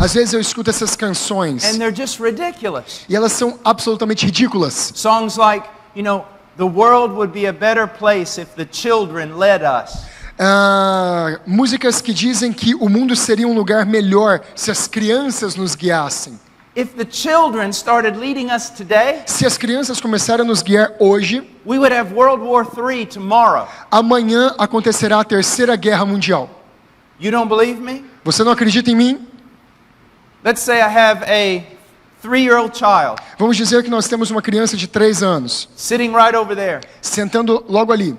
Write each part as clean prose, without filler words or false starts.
Às vezes eu escuto essas canções and they're just ridiculous. e elas são absolutamente ridículas. Songs like, the world would be a better place if the children led us. Músicas que dizem que o mundo seria um lugar melhor se as crianças nos guiassem. If the children started leading us today, Se as crianças começarem a nos guiar hoje, we would have World War III tomorrow. amanhã acontecerá a Terceira Guerra Mundial. You don't believe me? Você não acredita em mim? Let's say I have a 3-year-old child Vamos dizer que nós temos uma criança de 3 anos, sitting right over there. sentando logo ali.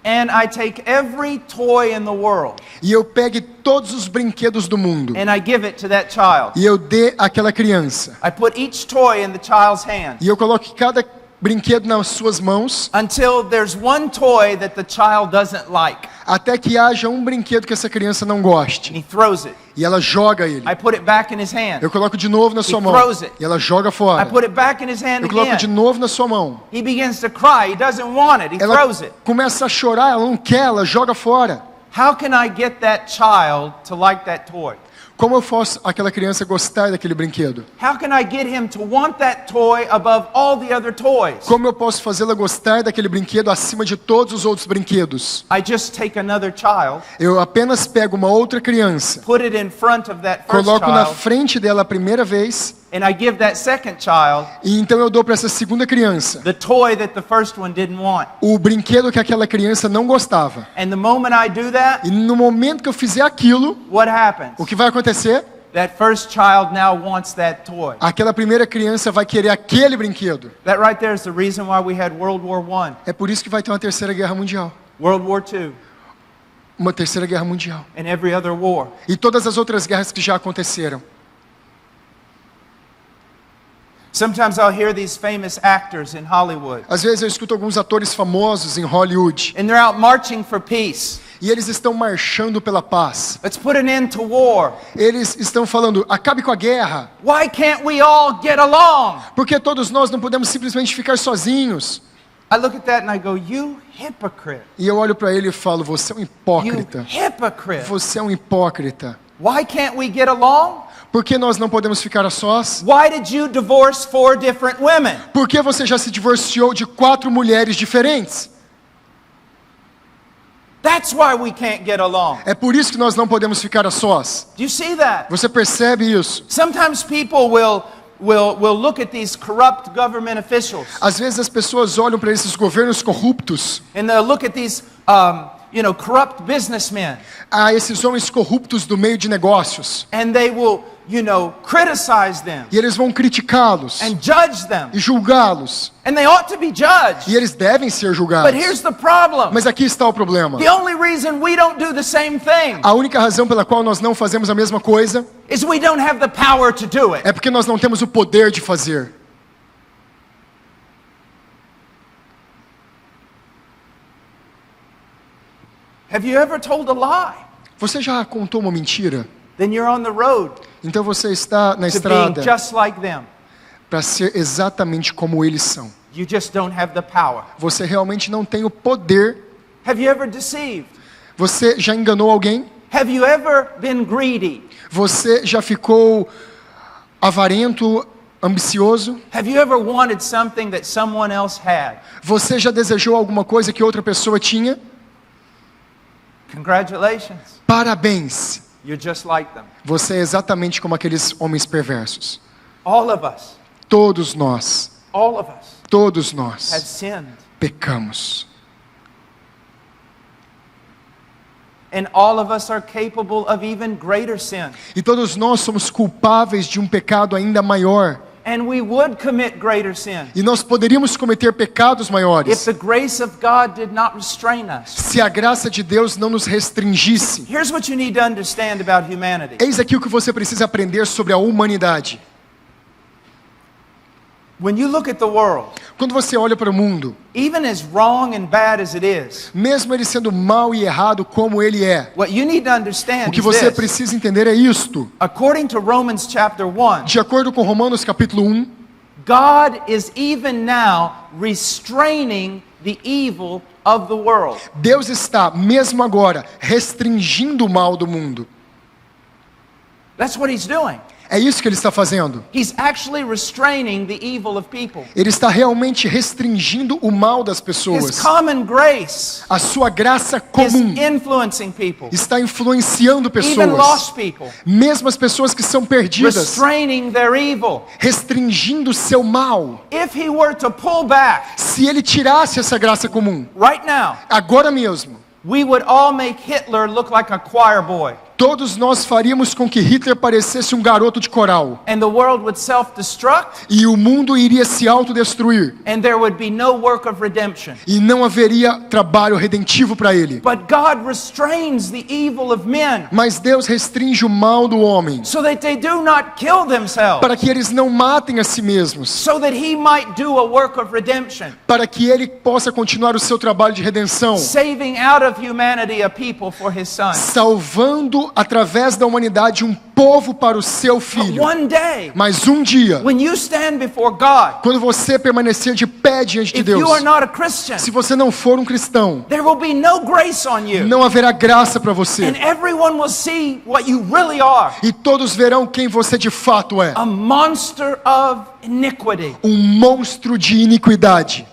And I take every toy in the world E eu pegue todos os brinquedos do mundo. and I give it to that child. E eu dê àquela criança. I put each toy in the child's hand E eu coloque cada brinquedo nas suas mãos, until there's one toy that the child doesn't like. até que haja um brinquedo que essa criança não goste. And he throws it. E ela joga ele. I put it back in his hand. Eu coloco de novo na sua mão. throws it. E ela joga I fora. put it back in his hand Eu coloco de again. novo na sua mão. He begins to cry. He doesn't want it. He Ela throws it. começa a chorar, ela não quer, ela joga fora. How can I get that child to like that toy? Como eu faço aquela criança gostar daquele brinquedo? How can I get him to want that toy above all the other toys? Como eu posso fazê-la gostar daquele brinquedo acima de todos os outros brinquedos? I just take another child, Eu apenas pego uma outra criança, put it in front of that first coloco na child, frente dela a primeira vez, and I give that second child e então eu dou para essa segunda criança the toy that the first one didn't want. o brinquedo que aquela criança não gostava. And the moment I do that, E no momento que eu fizer aquilo, what happens? o que vai acontecer? That first child now wants that toy. Aquela primeira criança vai querer aquele brinquedo. That right there is the reason why we had World War I, É por isso que vai ter uma Terceira Guerra Mundial. World War II, Uma Terceira Guerra Mundial. and every other war. E todas as outras guerras que já aconteceram. Sometimes I'll hear these famous actors in Hollywood, Às vezes eu escuto alguns atores famosos em Hollywood. and they're out marching for peace. E eles estão marchando pela paz. Let's put an end to war. Eles estão falando, acabe com a guerra. Why can't we all get along? Porque todos nós não podemos simplesmente ficar sozinhos. I look at that and I go, you hypocrite. E eu olho para ele e falo, você é um You hipócrita. hypocrite. Você é um hipócrita. Why can't we get along? Por que nós não podemos ficar a sós? Why did you divorce 4 different women? Por que você já se divorciou de 4 mulheres diferentes? That's why we can't get along. É por isso que nós não podemos ficar a sós. Do you see that? Você percebe isso? Sometimes people will look at these corrupt government officials, Às vezes as pessoas olham para esses governos corruptos, and they'll look at these corrupt businessmen, a esses homens corruptos do meio de negócios, and they will, criticize them e eles vão criticá-los and judge them. e julgá-los, And they ought to be judged. e eles devem ser But julgados. here's the problem. Mas aqui está o problema. The only reason we don't do the same thing A única razão pela qual nós não fazemos a mesma coisa is we don't have the power to do it. é porque nós não temos o poder de fazer. Have you ever told a lie? Você já contou uma mentira? Then you're on the road Então você está na to being estrada just like them. para ser exatamente como eles são. You just don't have the power. Você realmente não tem o poder. Have you ever deceived? Você já enganou alguém? Have you ever been greedy? Você já ficou avarento, ambicioso? Have you ever wanted something that someone else had? Você já desejou alguma coisa que outra pessoa tinha? Congratulations. Parabéns! You're just like them. Você é exatamente como aqueles homens perversos. All of us, Todos nós, todos have nós sinned. pecamos. And all of us are capable of even greater sin. E todos nós somos culpáveis de um pecado ainda maior. And we would commit greater sin E nós poderíamos cometer pecados if maiores the grace of God did not restrain us. se a graça de Deus não nos restringisse. Here's what you need to understand about humanity. Eis aqui o que você precisa aprender sobre a humanidade. When you look at the world, Quando você olha para o mundo, even as wrong and bad as it is, mesmo ele sendo mal e errado como ele é, what you need to understand o que is você this. precisa entender é isto. According to Romans chapter 1, De acordo com Romanos capítulo 1, God is even now restraining the evil of the world. Deus está, mesmo agora, restringindo o mal do mundo. That's what he's doing. É isso que ele está fazendo. He's actually restraining the evil of people. Ele está realmente restringindo o mal das His pessoas. common grace A sua graça is comum influencing people, está influenciando even pessoas. lost people, Mesmo as pessoas que são perdidas, restraining their evil. restringindo o seu mal. If he were to pull back Se ele tirasse essa graça comum, right now, agora mesmo, we would all make Hitler look like a choir boy. todos nós faríamos com que Hitler parecesse um garoto de coral. And the world would self-destruct, E o mundo iria se autodestruir. and there would be no work of redemption. E não haveria trabalho redentivo para ele. But God restrains the evil of men Mas Deus restringe o mal do homem, so that they do not kill themselves, para que eles não matem a si mesmos, so that he might do a work of redemption, para que ele possa continuar o seu trabalho de redenção, saving out of humanity a people for his son. salvando através da humanidade um povo para o seu filho. One day, Mas um dia, when you stand before God, quando você permanecer de pé diante de if Deus, you are not a Christian, se você não for um cristão, there will be no grace on you, não haverá graça para você. and everyone will see what you really are, E todos verão quem você de fato é. a monster of iniquity. Um monstro de iniquidade.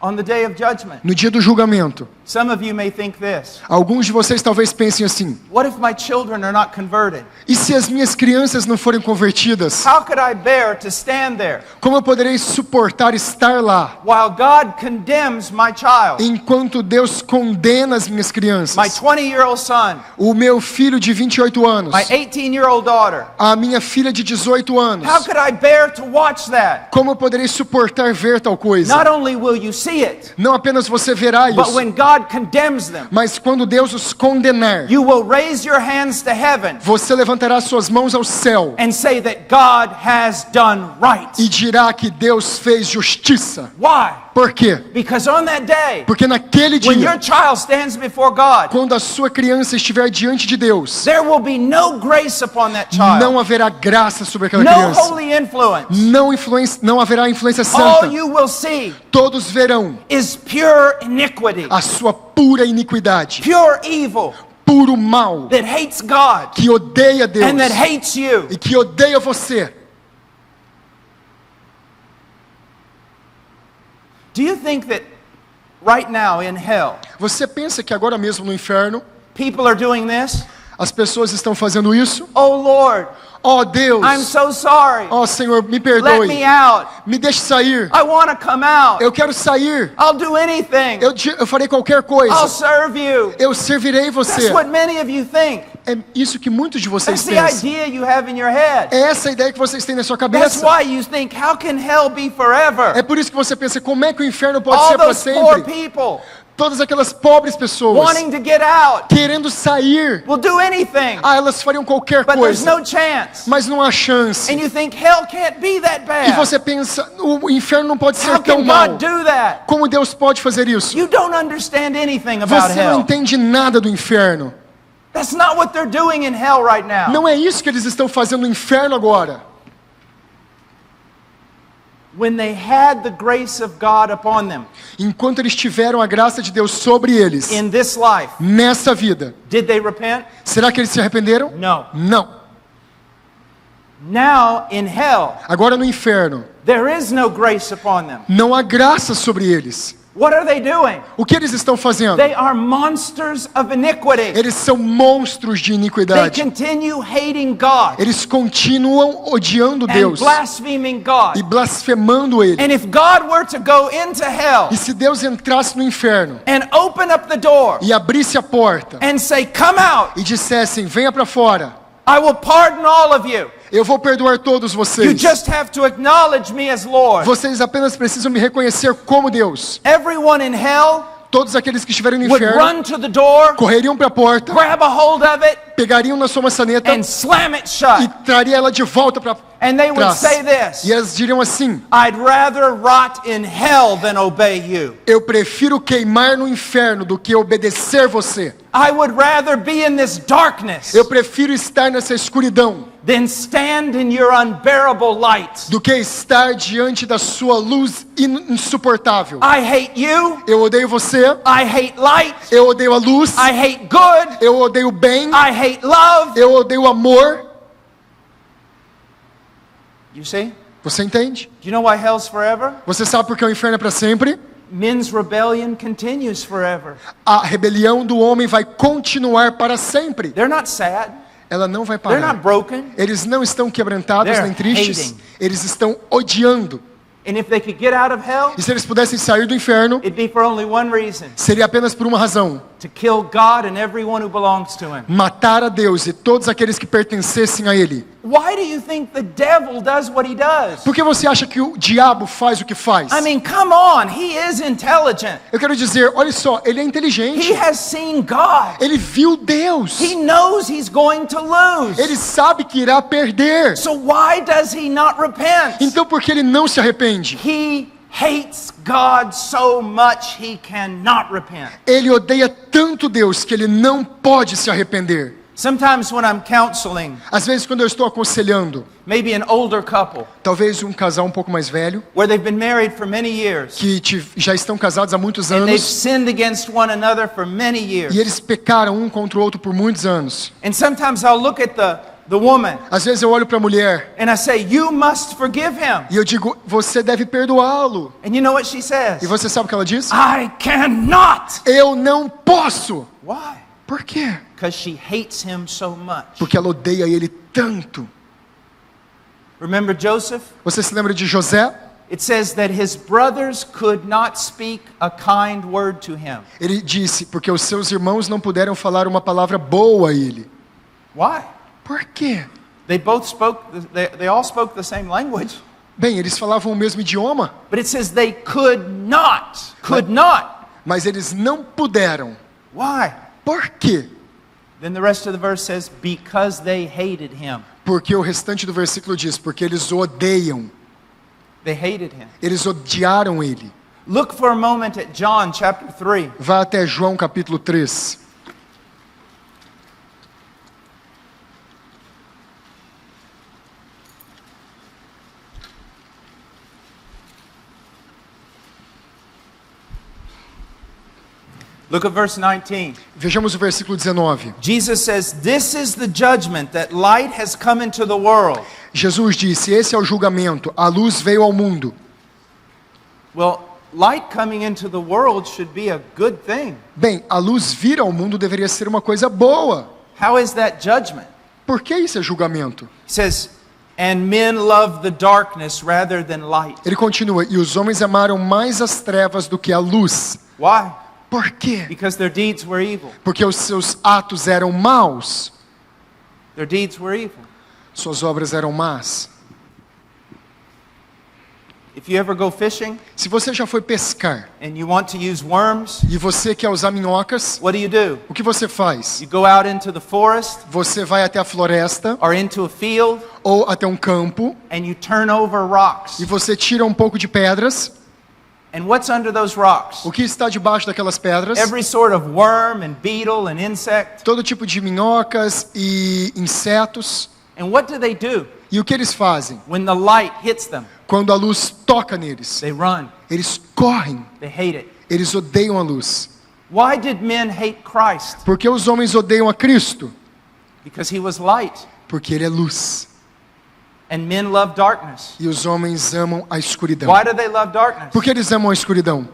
On the day of judgment, No dia do julgamento, some of you may think this: alguns de vocês talvez pensem assim: what if my children are not converted? e se as minhas crianças não forem convertidas? How could I bear to stand there Como eu poderei suportar estar lá while God condemns my child, enquanto Deus condena as minhas my crianças? 20-year-old son, O meu filho de 28 anos, my 18-year-old daughter? a minha filha de 18 anos. How could I bear to watch that? Como eu poderei suportar ver tal coisa? Not only will you see it, Não apenas você verá but isso, when God condemns them, mas quando Deus os condenar, you will raise your hands to heaven você levantará suas mãos ao céu and say that God has done right. e dirá que Deus fez justiça. Why? Por quê? Because on that day, Porque naquele when your dia, child stands before God, quando a sua criança estiver diante de Deus, there will be no grace upon that não child, haverá graça sobre aquela no criança. holy influence. Não haverá influência All santa. you will see Todos verão is pure iniquity, a sua pura iniquidade, pure evil puro mal, that hates God que odeia Deus and that hates you. e que odeia você. Do you think that right now in hell, Você pensa que agora mesmo no inferno, people are doing this? as pessoas estão fazendo isso? Oh Lord, Oh Deus, I'm so sorry. oh Senhor, me Let perdoe, me out. me deixe sair, I want to come out. eu quero sair, I'll do anything. eu farei qualquer I'll coisa, serve you. eu servirei That's você. what many of you think. É isso que muitos de vocês That's the pensam. idea you have in your head. É essa a ideia que vocês têm na sua That's cabeça. why you think, how can hell be forever? É por isso que você pensa, como é que o inferno pode All ser para those poor sempre? people Todas aquelas pobres pessoas wanting to get out querendo sair, will do anything, elas fariam qualquer but there's coisa, no chance. mas não há chance. And you think hell can't be that E bad. você pensa, o inferno não pode ser How tão can mau. God do that? Como Deus pode fazer isso? You don't understand anything about Você não hell. entende nada do inferno. That's not what they're doing in hell right now. Não é isso que eles estão fazendo no inferno agora. When they had the grace of God upon them Enquanto eles tiveram a graça de Deus sobre eles, in this life, nessa vida, did they repent? será que eles se arrependeram? No. Não. Now in hell, Agora no inferno, there is no grace upon them. não há graça sobre eles. What are they doing? O que eles estão fazendo? They are monsters of iniquity. Eles são monstros de They iniquidade. continue hating God Eles continuam odiando and Deus blaspheming e God. blasfemando Ele. And if God were to go into hell E se Deus entrasse no inferno and open up the door e abrisse a porta and say, come out, e dissessem, venha para fora, I will pardon all of you. eu vou perdoar todos You vocês. just have to acknowledge me as Lord. Vocês apenas precisam me reconhecer como Deus. Everyone in hell Todos aqueles que estiverem no would inferno run to the door, correriam para a porta, grab a hold of it, pegariam na sua maçaneta and slam it e shut. traria ela de volta para And they would trás. say this, E elas diriam assim, I'd rather rot in hell than obey you. eu prefiro queimar no inferno do que obedecer você. I would rather be in this darkness Eu prefiro estar nessa escuridão than stand in your unbearable light. do que estar diante da sua luz insuportável. I hate you. Eu odeio você, I hate light. eu odeio a luz, I hate good. eu odeio o bem, I hate love. eu odeio o amor. You see? Você entende? Do you know why hell's forever? Você sabe por que o inferno é para sempre? Men's rebellion continues forever. A rebelião do homem vai continuar para sempre. They're not sad. Ela não vai They're parar. not broken. Eles não estão quebrantados They're nem tristes. hating. Eles estão odiando. And if they could get out of hell, E se eles pudessem sair do inferno, it'd be for only one reason: seria apenas por uma razão: to kill God and everyone who belongs to him. matar a Deus e todos aqueles que pertencessem a Ele. Why do you think the devil does what he does? Por que você acha que o diabo faz o que faz? I mean, come on, he is intelligent. Eu quero dizer, olha só, ele é inteligente. He has seen God. Ele viu Deus. He knows he's going to lose. Ele sabe que irá perder. So why does he not repent? Então por que ele não se arrepende? He hates God so much he cannot repent. Ele odeia tanto Deus que ele não pode se arrepender. Sometimes when I'm counseling, Às vezes quando eu estou aconselhando, maybe an older couple, talvez um casal um pouco mais velho, where they've been married for many years, que já estão casados há muitos and they've anos, sinned against one another for many years. e eles pecaram um contra o outro por muitos anos. And sometimes I'll look at the woman Às vezes eu olho para a mulher and I say, you must forgive him. e eu digo, você deve perdoá-lo. And you know what she says? E você sabe o que ela diz? I cannot. Eu não posso. Why? Por quê? Because she hates him so much. Porque ela odeia ele tanto. Remember Joseph? Você se lembra de José? It says that his brothers could not speak a kind word to him. Ele disse, porque os seus irmãos não puderam falar uma palavra boa a ele. Why? Por quê? They both spoke, they all spoke the same language. Bem, eles falavam o mesmo idioma, But it says they could not. Could not. mas eles não puderam. Why? Por quê? Then the rest of the verse says, because they hated him. Porque o restante do versículo diz, porque eles o odeiam. They hated him. Eles odiaram ele. Look for a moment at John chapter 3. Vá até João capítulo 3. Look at verse 19. Vejamos o versículo 19. Jesus says, this is the judgment that light has come into the world. Jesus disse, esse é o julgamento, a luz veio ao mundo. Well, light coming into the world should be a good thing. Bem, a luz vir ao mundo deveria ser uma coisa boa. How is that judgment? Por que isso é julgamento? He says, and men love the darkness rather than light. Ele continua, e os homens amaram mais as trevas do que a luz. Why? Por quê? Because their deeds were evil. Porque os seus atos eram maus, Their deeds were evil. suas obras eram más. If you ever go fishing Se você já foi pescar and you want to use worms, e você quer usar minhocas, what do? o que você faz? You go out into the forest Você vai até a floresta or into a field ou até um campo and you turn over rocks. e você tira um pouco de pedras. And what's under those rocks? O que está debaixo daquelas pedras? Every sort of worm and beetle and insect. Todo tipo de minhocas e insetos. And what do? E o que eles fazem? When the light hits them, Quando a luz toca neles, they run. eles correm, They hate it. eles odeiam a luz. Why did men hate Christ? Por que os homens odeiam a Cristo? Because he was light. Porque ele é luz. And men love darkness. E os homens amam a escuridão. Why do they love darkness? Por que eles amam a escuridão?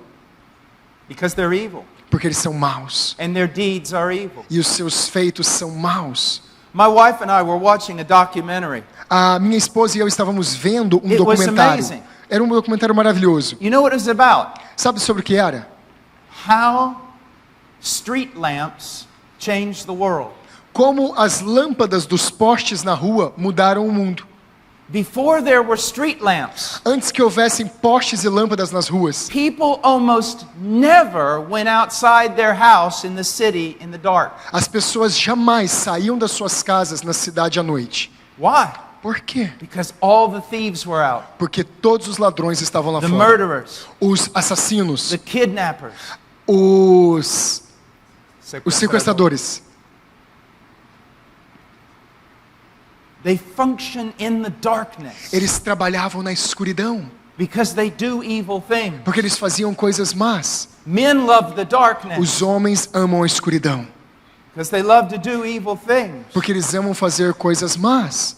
Because they're evil. Porque eles são maus. And their deeds are evil. E os seus feitos são maus. My wife and I were watching a documentary. A minha esposa e eu estávamos vendo um It was documentário. amazing. Era um documentário maravilhoso. You know what it was about? Sabe sobre o que era? How street lamps changed the world. Como as lâmpadas dos postes na rua mudaram o mundo. Before there were street lamps, Antes que houvessem postes e lâmpadas nas ruas, people almost never went outside their house in the city in the dark. as pessoas jamais saíam das suas casas na cidade à noite. Why? Por quê? Because all the thieves were out. Porque todos os ladrões estavam lá The fora. murderers, Os assassinos, the kidnappers, os sequestradores. They function in the darkness Eles trabalhavam na escuridão, because they do evil things. porque eles faziam coisas más. Men love the darkness Os homens amam a escuridão, because they love to do evil things. porque eles amam fazer coisas más.